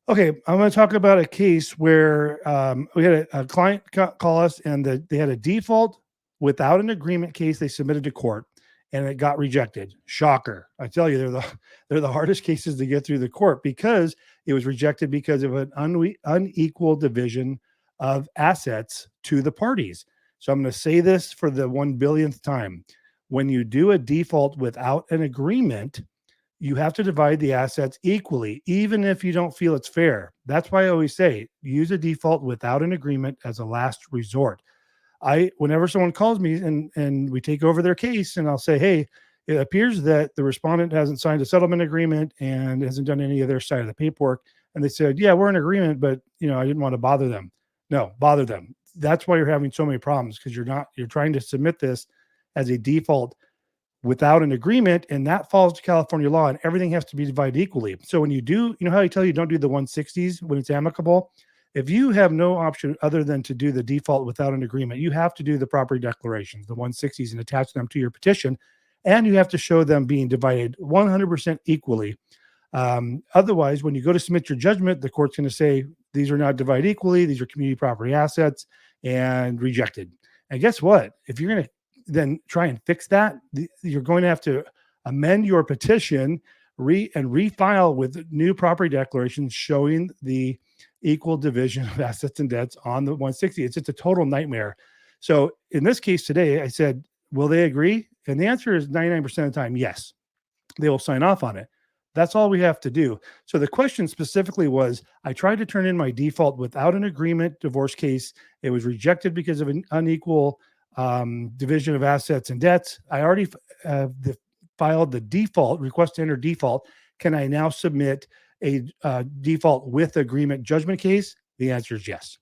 Okay, I'm going to talk about a case where we had a client call us, and they had a default without an agreement case they submitted to court, and it got rejected. Shocker! I tell you, they're the hardest cases to get through the court because it was rejected because of an unequal division of assets to the parties. So I'm going to say this for the 1 billionth time: when you do a default without an agreement, you have to divide the assets equally, even if you don't feel it's fair. That's why I always say use a default without an agreement as a last resort. Whenever someone calls me and we take over their case, and I'll say, hey, it appears that the respondent hasn't signed a settlement agreement and hasn't done any of their side of the paperwork. And they said, yeah, we're in agreement, but I didn't want to bother them. No, bother them. That's why you're having so many problems, because you're trying to submit this as a default without an agreement, and that falls to California law, and everything has to be divided equally. So when you do, how I tell you don't do the 160s when it's amicable? If you have no option other than to do the default without an agreement, you have to do the property declarations, the 160s, and attach them to your petition, and you have to show them being divided 100% equally. Otherwise, when you go to submit your judgment, the court's going to say these are not divided equally, these are community property assets, and rejected. And guess what? If you're going to then try and fix that, you're going to have to amend your petition and refile with new property declarations showing the equal division of assets and debts on the 160. It's just a total nightmare. So in this case today, I said, will they agree? And the answer is 99% of the time, yes, they will sign off on it. That's all we have to do. So the question specifically was, I tried to turn in my default without an agreement divorce case. It was rejected because of an unequal division of assets and debts. I already filed the default request to enter default. Can I now submit a default with agreement judgment case? The answer is yes.